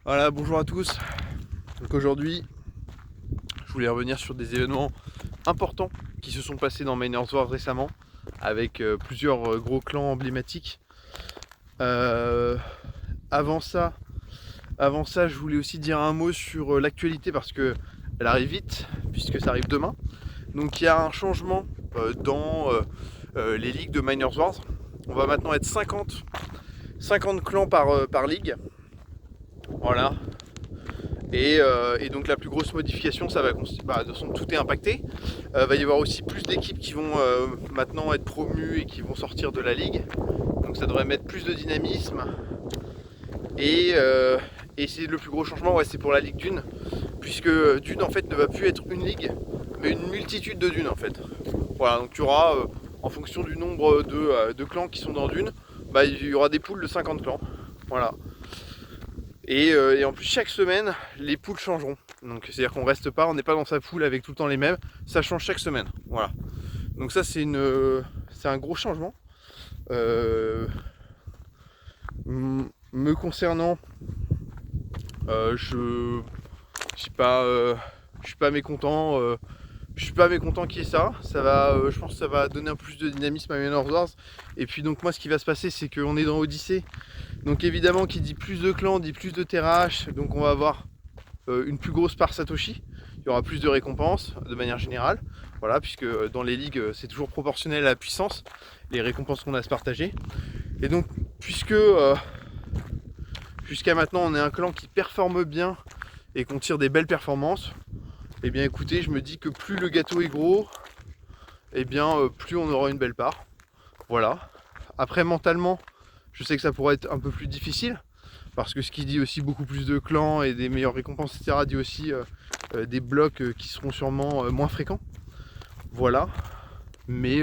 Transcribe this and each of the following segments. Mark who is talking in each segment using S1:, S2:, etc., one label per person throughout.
S1: Voilà, bonjour à tous. Donc aujourd'hui, je voulais revenir sur des événements importants qui se sont passés dans Miners War récemment, avec plusieurs gros clans emblématiques. Euh, avant ça, je voulais aussi dire un mot sur l'actualité parce que elle arrive vite, puisque ça arrive demain. Donc il y a un changement dans les ligues de Miners Wars. On va maintenant être 50 clans par ligue. Voilà. Et donc la plus grosse modification, ça va de toute façon tout est impacté. Va y avoir aussi plus d'équipes qui vont maintenant être promues et qui vont sortir de la ligue. Donc ça devrait mettre plus de dynamisme. Et, euh, et c'est le plus gros changement, ouais, c'est pour la ligue d'une, puisque Dune en fait ne va plus être une ligue, mais une multitude de dunes en fait. Voilà, donc tu auras, en fonction du nombre de clans qui sont dans Dune, bah, il y aura des poules de 50 clans. Voilà. Et en plus, chaque semaine, les poules changeront. Donc, c'est-à-dire qu'on reste pas, on n'est pas dans sa poule avec tout le temps les mêmes. Ça change chaque semaine. Voilà. Donc ça, c'est un gros changement. Euh, Me concernant, je suis pas, je suis pas mécontent. Je suis pas mécontent qu'il y ait ça. Ça va, je pense que ça va donner un plus de dynamisme à Manor Wars. Et puis donc moi, ce qui va se passer, c'est qu'on est dans Odyssée. Donc évidemment, qui dit plus de clans, dit plus de TRH. Donc on va avoir une plus grosse part Satoshi. Il y aura plus de récompenses de manière générale. Voilà, puisque dans les ligues, c'est toujours proportionnel à la puissance, les récompenses qu'on a à se partager. Et donc, puisque jusqu'à maintenant, on est un clan qui performe bien et qu'on tire des belles performances, et bien écoutez, je me dis que plus le gâteau est gros, et bien plus on aura une belle part. Voilà. Après, mentalement, je sais que ça pourrait être un peu plus difficile, parce que ce qui dit aussi beaucoup plus de clans et des meilleures récompenses, etc., dit aussi des blocs qui seront sûrement moins fréquents. Voilà. Mais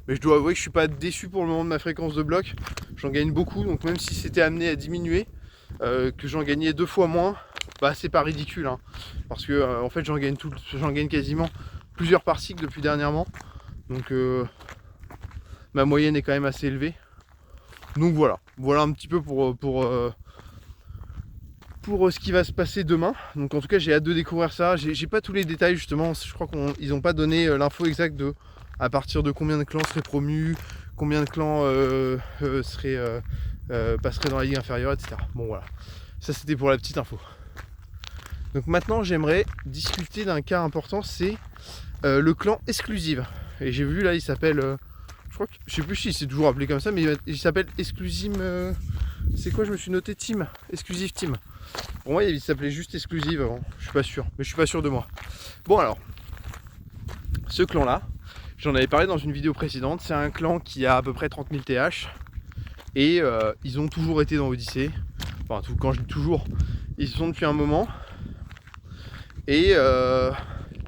S1: je dois avouer que je suis pas déçu pour le moment de ma fréquence de blocs. J'en gagne beaucoup, donc même si c'était amené à diminuer, que j'en gagnais 2 fois moins, bah c'est pas ridicule, hein, parce que en fait j'en gagne quasiment plusieurs par cycle depuis dernièrement. Donc ma moyenne est quand même assez élevée. Donc voilà un petit peu pour ce qui va se passer demain. Donc en tout cas j'ai hâte de découvrir ça. J'ai pas tous les détails justement, je crois qu'ils n'ont pas donné l'info exacte de à partir de combien de clans seraient promus, combien de clans passeraient dans la ligue inférieure, etc. Bon voilà, ça c'était pour la petite info. Donc maintenant j'aimerais discuter d'un cas important, c'est le clan exclusive. Et j'ai vu là il s'appelle, je crois que, je sais plus si c'est toujours appelé comme ça, mais il s'appelle Exclusive, c'est quoi, je me suis noté Team, Exclusive Team. Pour moi, il s'appelait juste Exclusive avant. Je suis pas sûr, mais je suis pas sûr de moi. Bon alors, ce clan-là, j'en avais parlé dans une vidéo précédente. C'est un clan qui a à peu près 30 000 TH. Et ils ont toujours été dans Odyssée. Enfin, quand je dis toujours, ils y sont depuis un moment. Et,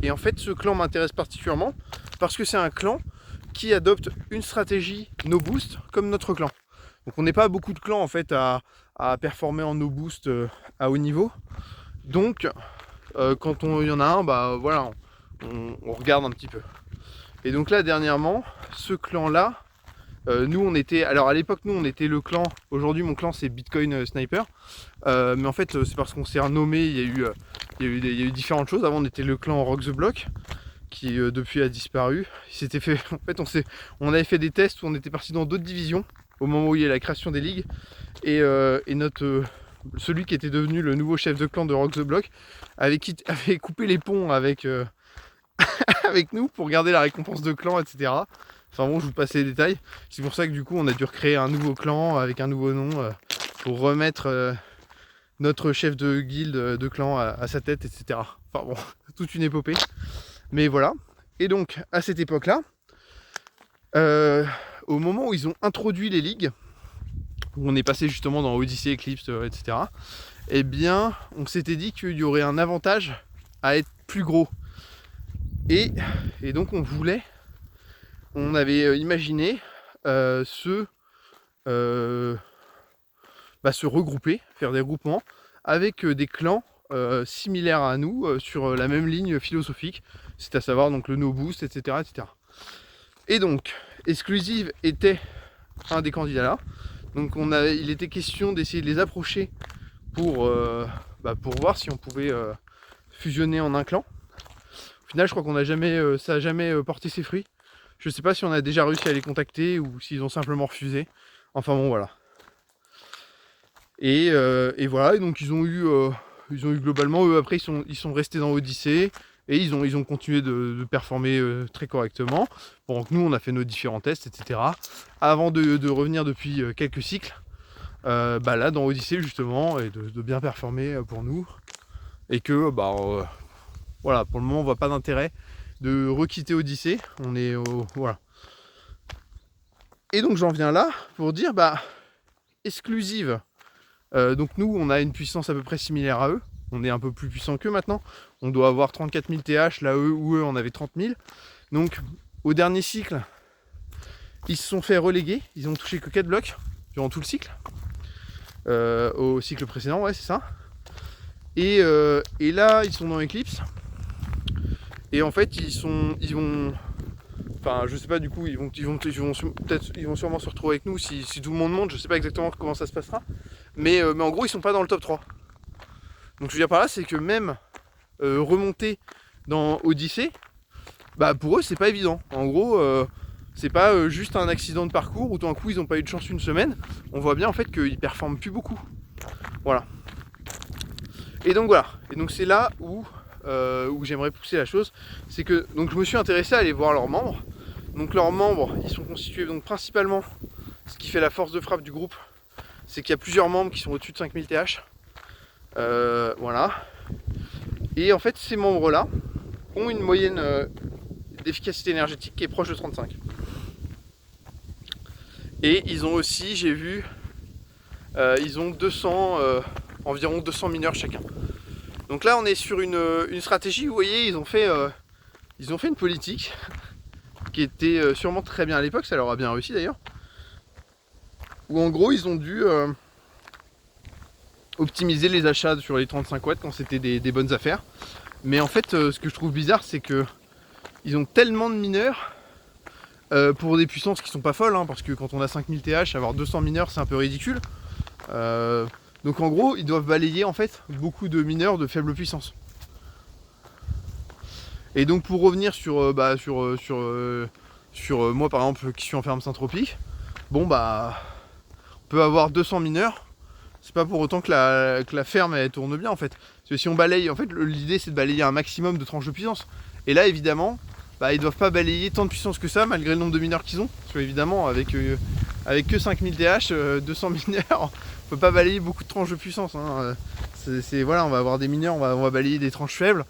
S1: et en fait, ce clan m'intéresse particulièrement parce que c'est un clan qui adopte une stratégie no boost comme notre clan. Donc on n'est pas beaucoup de clans en fait à performer en no boost à haut niveau. Donc quand il y en a un, bah voilà, on regarde un petit peu. Et donc là dernièrement, ce clan là, nous on était, alors à l'époque nous on était le clan, aujourd'hui mon clan c'est Bitcoin Sniper, mais en fait c'est parce qu'on s'est renommé, il y a eu différentes choses. Avant on était le clan Rock the Block, qui depuis a disparu. Il s'était fait, en fait on avait fait des tests où on était parti dans d'autres divisions au moment où il y a la création des ligues, et celui qui était devenu le nouveau chef de clan de Rock the Block avait coupé les ponts avec, avec nous pour garder la récompense de clan, etc. Enfin bon, je vous passe les détails. C'est pour ça que du coup on a dû recréer un nouveau clan avec un nouveau nom pour remettre notre chef de guilde de clan à sa tête, etc. Enfin bon, toute une épopée. Mais voilà. Et donc à cette époque-là, au moment où ils ont introduit les ligues, où on est passé justement dans Odyssey, Eclipse, etc., eh bien on s'était dit qu'il y aurait un avantage à être plus gros. Et donc on avait imaginé se regrouper, faire des groupements avec des clans similaires à nous sur la même ligne philosophique, c'est à savoir donc le no boost, etc., etc. Et donc Exclusive était un des candidats là. Donc il était question d'essayer de les approcher pour voir si on pouvait fusionner en un clan. Au final, je crois qu'on a jamais, ça n'a jamais porté ses fruits. Je sais pas si on a déjà réussi à les contacter ou s'ils ont simplement refusé. Enfin bon, voilà. Et voilà, et donc ils ont eu globalement, eux après ils sont restés dans Odyssée et ils ont continué de performer très correctement. Pendant que nous on a fait nos différents tests, etc. Avant de revenir depuis quelques cycles, là dans Odyssée justement, et de bien performer pour nous. Et que voilà, pour le moment on voit pas d'intérêt de requitter Odyssée. On est voilà. Et donc j'en viens là pour dire exclusive. Donc nous on a une puissance à peu près similaire à eux. On est un peu plus puissant qu'eux maintenant. On doit avoir 34 000 TH là où eux en avaient 30 000. Donc au dernier cycle, ils se sont fait reléguer. Ils ont touché que 4 blocs durant tout le cycle. Au cycle précédent, ouais c'est ça. Et là ils sont dans Eclipse. Et en fait ils vont. Enfin, je sais pas, du coup, ils vont sûrement se retrouver avec nous si tout le monde monte. Je sais pas exactement comment ça se passera. Mais en gros, ils sont pas dans le top 3. Donc, je veux dire par là, c'est que même remonter dans Odyssée, pour eux, c'est pas évident. En gros, c'est pas juste un accident de parcours où tout d'un coup, ils ont pas eu de chance une semaine. On voit bien en fait qu'ils performent plus beaucoup. Voilà. Et donc, voilà. Et donc, c'est là où j'aimerais pousser la chose. C'est que donc je me suis intéressé à aller voir leurs membres. Donc leurs membres, ils sont constitués donc principalement, ce qui fait la force de frappe du groupe, c'est qu'il y a plusieurs membres qui sont au-dessus de 5000 TH. Voilà. Et en fait, ces membres-là ont une moyenne d'efficacité énergétique qui est proche de 35. Et ils ont aussi, j'ai vu, ils ont environ 200 mineurs chacun. Donc là, on est sur une stratégie. Vous voyez, ils ont fait une politique qui était sûrement très bien à l'époque, ça leur a bien réussi d'ailleurs, où en gros ils ont dû optimiser les achats sur les 35 watts quand c'était des bonnes affaires. Mais en fait, ce que je trouve bizarre, c'est que ils ont tellement de mineurs pour des puissances qui sont pas folles, parce que quand on a 5000 TH, avoir 200 mineurs c'est un peu ridicule. Donc en gros, ils doivent balayer en fait beaucoup de mineurs de faible puissance. Et donc pour revenir sur moi par exemple qui suis en ferme Saint-Tropique, on peut avoir 200 mineurs, c'est pas pour autant que la ferme elle tourne bien en fait. Parce que si on balaye, en fait l'idée c'est de balayer un maximum de tranches de puissance. Et là évidemment, ils doivent pas balayer tant de puissance que ça malgré le nombre de mineurs qu'ils ont. Parce que évidemment avec que 5000 TH, 200 mineurs, on peut pas balayer beaucoup de tranches de puissance. Voilà, on va avoir des mineurs, on va balayer des tranches faibles.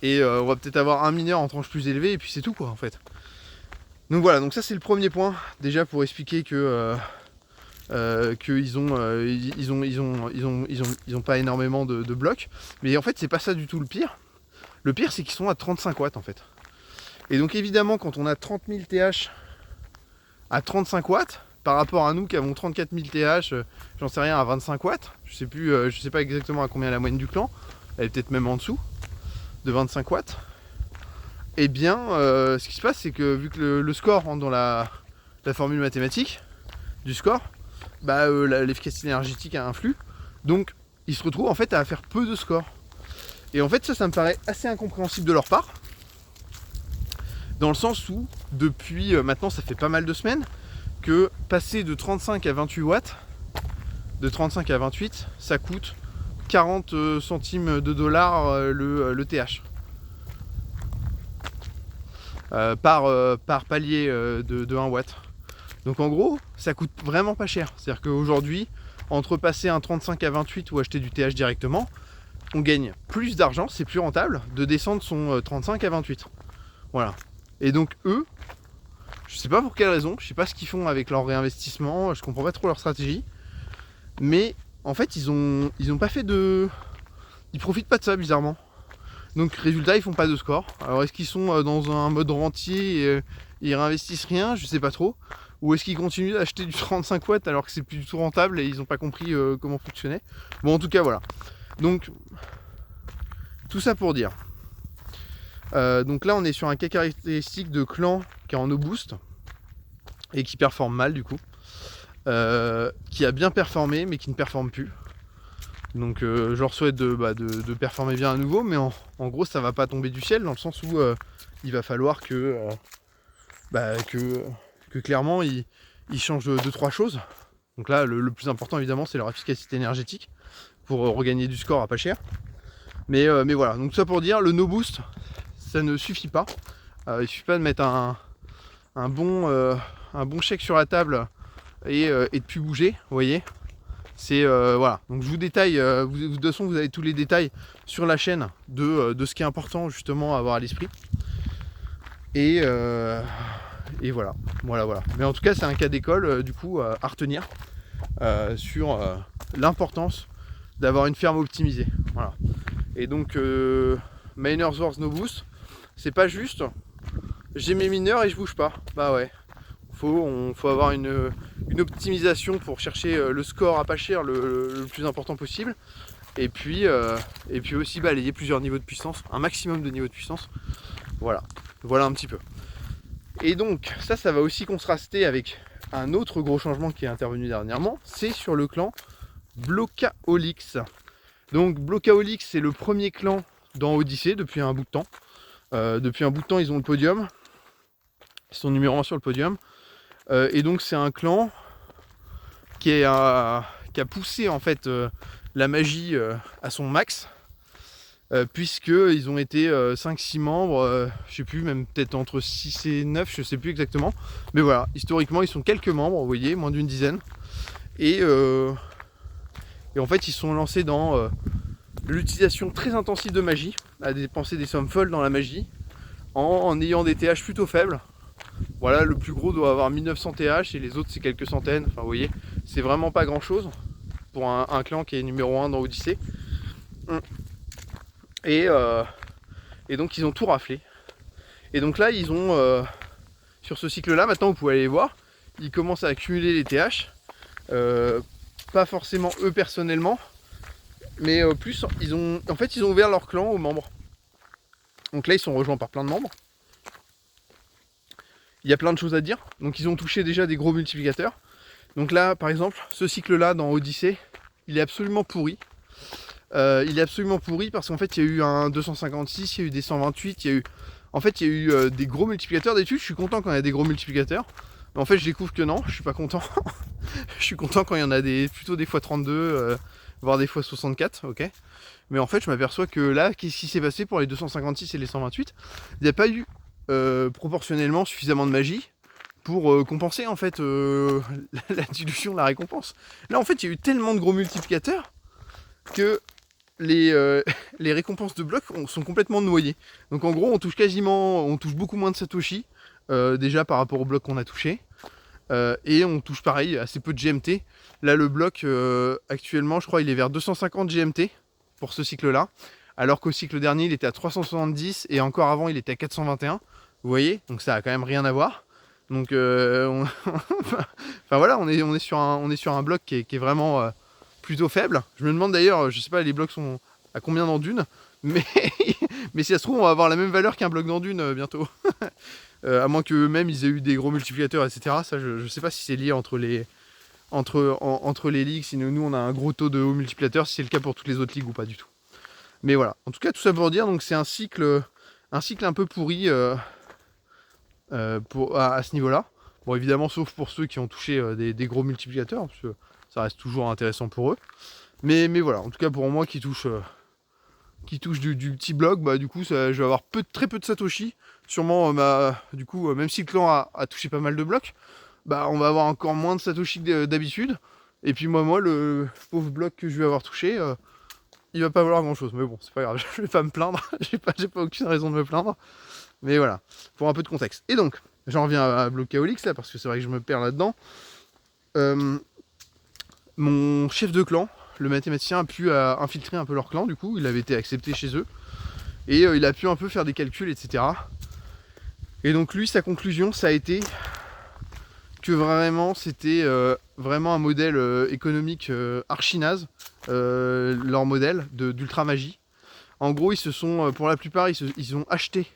S1: Et on va peut-être avoir un mineur en tranche plus élevée et puis c'est tout quoi en fait. Donc voilà, donc ça c'est le premier point déjà pour expliquer que qu'ils ont pas énormément de blocs. Mais en fait c'est pas ça du tout le pire. Le pire c'est qu'ils sont à 35 watts en fait. Et donc évidemment quand on a 30 000 TH à 35 watts par rapport à nous qui avons 34 000 TH, j'en sais rien, à 25 watts, je sais pas exactement à combien la moyenne du clan, elle est peut-être même en dessous de 25 watts, et bien ce qui se passe c'est que vu que le score rentre dans la formule mathématique du score, l'efficacité énergétique a un flux, donc ils se retrouvent en fait à faire peu de score. Et en fait ça me paraît assez incompréhensible de leur part, dans le sens où depuis maintenant ça fait pas mal de semaines que passer de 35 à 28 watts, de 35 à 28, ça coûte 40 centimes de dollars le TH par palier de 1 watt. Donc en gros ça coûte vraiment pas cher. C'est à dire qu'aujourd'hui entre passer un 35 à 28 ou acheter du TH directement, on gagne plus d'argent, c'est plus rentable de descendre son 35 à 28. Voilà. Et donc eux, je sais pas pour quelle raison, je sais pas ce qu'ils font avec leur réinvestissement, je comprends pas trop leur stratégie, mais en fait ils ont pas fait de... Ils profitent pas de ça bizarrement. Donc résultat ils font pas de score. Alors est-ce qu'ils sont dans un mode rentier et ils réinvestissent rien, je sais pas trop. Ou est-ce qu'ils continuent d'acheter du 35 watts alors que c'est plus du tout rentable et ils ont pas compris comment fonctionnait. Bon en tout cas voilà. Donc tout ça pour dire. Donc là on est sur un cas caractéristique de clan qui est en no boost et qui performe mal du coup. Qui a bien performé mais qui ne performe plus. Donc je leur souhaite de performer bien à nouveau, mais en gros ça va pas tomber du ciel, dans le sens où il va falloir que clairement ils changent de 3 choses. Donc là le plus important évidemment c'est leur efficacité énergétique pour regagner du score à pas cher. Mais voilà, donc ça pour dire, le no boost ça ne suffit pas. Il suffit pas de mettre un bon chèque sur la table et de plus bouger, vous voyez. C'est voilà, donc je vous détaille, de toute façon vous avez tous les détails sur la chaîne de ce qui est important justement à avoir à l'esprit. Et voilà. Mais en tout cas c'est un cas d'école du coup à retenir sur l'importance d'avoir une ferme optimisée. Voilà. Et donc Miners Wars No Boost, c'est pas juste j'ai mes mineurs et je bouge pas. Bah ouais. Faut avoir une optimisation pour chercher le score à pas cher le plus important possible. Et puis aussi balayer plusieurs niveaux de puissance, un maximum de niveaux de puissance. Voilà un petit peu. Et donc ça va aussi contraster avec un autre gros changement qui est intervenu dernièrement, c'est sur le clan Blokaolix. Donc Blokaolix c'est le premier clan dans Odyssée depuis un bout de temps. Ils ont le podium. Ils sont numéro 1 sur le podium. Et donc c'est un clan qui a poussé en fait la magie à son max, puisqu'ils ont été 5-6 membres, je sais plus, même peut-être entre 6 et 9, je sais plus exactement. Mais voilà, historiquement ils sont quelques membres, vous voyez, moins d'une dizaine. Et en fait ils sont lancés dans l'utilisation très intensive de magie, à dépenser des sommes folles dans la magie, en ayant des TH plutôt faibles. Voilà, le plus gros doit avoir 1900 TH et les autres c'est quelques centaines. Enfin vous voyez, c'est vraiment pas grand chose pour un clan qui est numéro 1 dans Odyssée. Et donc ils ont tout raflé. Et donc là ils ont sur ce cycle là, maintenant vous pouvez aller voir, ils commencent à accumuler les TH. Pas forcément eux personnellement, mais plus ils ont ouvert leur clan aux membres. Donc là ils sont rejoints par plein de membres. Il y a plein de choses à dire. Donc ils ont touché déjà des gros multiplicateurs. Donc là par exemple ce cycle là dans Odyssée, il est absolument pourri. Parce qu'en fait il y a eu un 256, il y a eu des 128, il y a eu des gros multiplicateurs d'études. Je suis content quand il y a des gros multiplicateurs. Mais en fait je découvre que non, je suis pas content. Je suis content quand il y en a plutôt des fois 32, voire des fois 64, ok. Mais en fait je m'aperçois que là, qu'est-ce qui s'est passé pour les 256 et les 128? Il n'y a pas eu proportionnellement suffisamment de magie pour compenser en fait la dilution de la récompense. Là en fait il y a eu tellement de gros multiplicateurs que les récompenses de blocs sont complètement noyées. Donc en gros on touche beaucoup moins de Satoshi déjà par rapport au bloc qu'on a touché. Et on touche pareil assez peu de GMT. Là le bloc actuellement je crois il est vers 250 GMT pour ce cycle là, alors qu'au cycle dernier il était à 370 et encore avant il était à 421. Vous voyez, donc ça a quand même rien à voir. Donc enfin voilà, on est sur un bloc qui est vraiment plutôt faible. Je me demande d'ailleurs, je sais pas les blocs sont à combien dans Dune, mais si ça se trouve on va avoir la même valeur qu'un bloc dans Dune bientôt. À moins qu'eux-mêmes ils aient eu des gros multiplicateurs, etc. Ça je sais pas si c'est lié entre les ligues, si nous on a un gros taux de hauts multiplicateurs, si c'est le cas pour toutes les autres ligues ou pas du tout. Mais voilà, en tout cas tout ça pour dire, donc c'est un cycle un peu pourri à ce niveau là. Bon évidemment sauf pour ceux qui ont touché des gros multiplicateurs, parce que ça reste toujours intéressant pour eux. Mais voilà, en tout cas pour moi qui touche du petit bloc, bah du coup je vais avoir très peu de Satoshi. Sûrement du coup même si le clan a touché pas mal de blocs, bah on va avoir encore moins de Satoshi que d'habitude. Et puis moi le pauvre bloc que je vais avoir touché, il va pas valoir grand chose. Mais bon c'est pas grave, je vais pas me plaindre, j'ai pas aucune raison de me plaindre. Mais voilà, pour un peu de contexte. Et donc, j'en reviens à Blokaolix là, parce que c'est vrai que je me perds là-dedans. Mon chef de clan, le mathématicien, a pu infiltrer un peu leur clan, du coup, il avait été accepté chez eux. Et il a pu un peu faire des calculs, etc. Et donc lui, sa conclusion, ça a été que vraiment, c'était vraiment un modèle économique archi-naze, leur modèle d'ultra magie. En gros, ils se sont, pour la plupart, ils ont acheté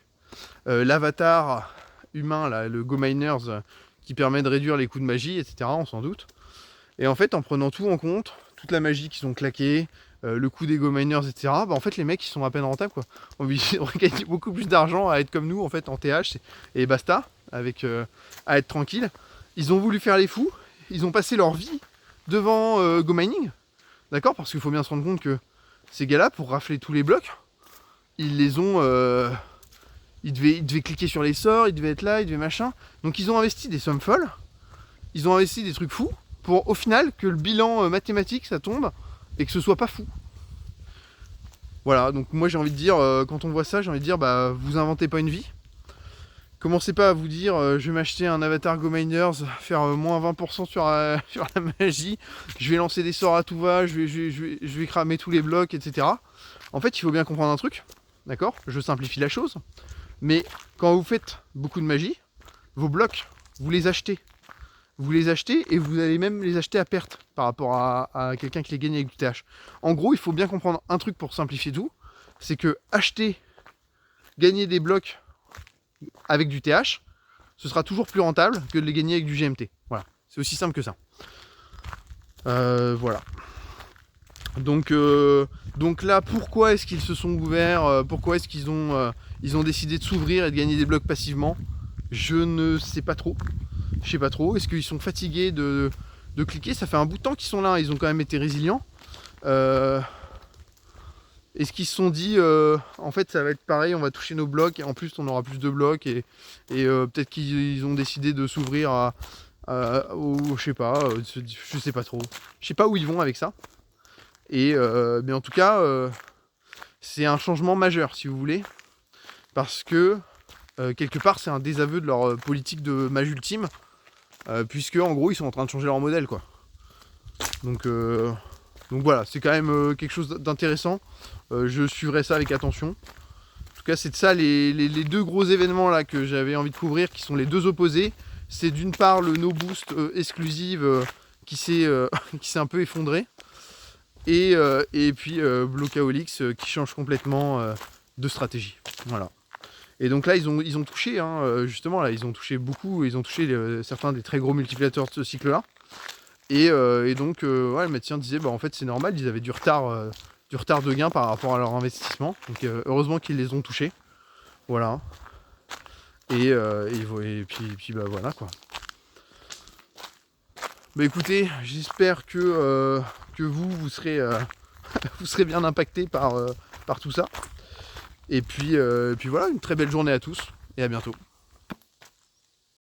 S1: l'avatar humain, là, le Go Miners, qui permet de réduire les coûts de magie, etc. On s'en doute. Et en fait, en prenant tout en compte, toute la magie qu'ils ont claquée, le coût des go miners, etc. Bah en fait les mecs ils sont à peine rentables quoi. On gagne beaucoup plus d'argent à être comme nous en fait en TH et basta, avec à être tranquille. Ils ont voulu faire les fous, ils ont passé leur vie devant go mining, d'accord, parce qu'il faut bien se rendre compte que ces gars-là pour rafler tous les blocs, ils les ont ils devaient cliquer sur les sorts, ils devaient être là, ils devaient machin. Donc ils ont investi des sommes folles, ils ont investi des trucs fous pour au final que le bilan mathématique ça tombe et que ce soit pas fou. Voilà, donc moi j'ai envie de dire, quand on voit ça, j'ai envie de dire, bah vous inventez pas une vie. Commencez pas à vous dire, je vais m'acheter un avatar Go Miners, faire moins 20% sur la magie, je vais lancer des sorts à tout va, je vais cramer tous les blocs, etc. En fait, il faut bien comprendre un truc, d'accord? Je simplifie la chose, mais quand vous faites beaucoup de magie, vos blocs, vous les achetez. Vous les achetez et vous allez même les acheter à perte par rapport à quelqu'un qui les gagne avec du TH. En gros, il faut bien comprendre un truc pour simplifier tout, c'est que gagner des blocs avec du TH, ce sera toujours plus rentable que de les gagner avec du GMT. Voilà, c'est aussi simple que ça. Voilà. Donc là, pourquoi est-ce qu'ils se sont ouverts? Pourquoi est-ce qu'ils ont décidé de s'ouvrir et de gagner des blocs passivement? Je ne sais pas trop. Je sais pas trop. Est-ce qu'ils sont fatigués de cliquer? Ça fait un bout de temps qu'ils sont là. Ils ont quand même été résilients. Est-ce qu'ils se sont dit en fait ça va être pareil, on va toucher nos blocs et en plus on aura plus de blocs et peut-être qu'ils ont décidé de s'ouvrir je sais pas, je sais pas trop. Je sais pas où ils vont avec ça. Mais en tout cas c'est un changement majeur si vous voulez. Parce que quelque part c'est un désaveu de leur politique de mage ultime. Puisque en gros ils sont en train de changer leur modèle quoi. Donc voilà, c'est quand même quelque chose d'intéressant. Je suivrai ça avec attention. En tout cas, c'est de ça les deux gros événements là que j'avais envie de couvrir, qui sont les deux opposés. C'est d'une part le no boost exclusive qui s'est un peu effondré, et puis Blokaolix qui change complètement de stratégie. Voilà. Et donc là, ils ont touché, hein, justement, là, ils ont touché beaucoup, ils ont touché certains des très gros multiplicateurs de ce cycle-là. Et donc, ouais, le médecin disait, bah, en fait, c'est normal, ils avaient du retard de gain par rapport à leur investissement. Donc, heureusement qu'ils les ont touchés. Voilà. Et puis bah, voilà, quoi. Bah, écoutez, j'espère que vous serez, vous serez bien impacté par tout ça. Et puis voilà, une très belle journée à tous et à bientôt.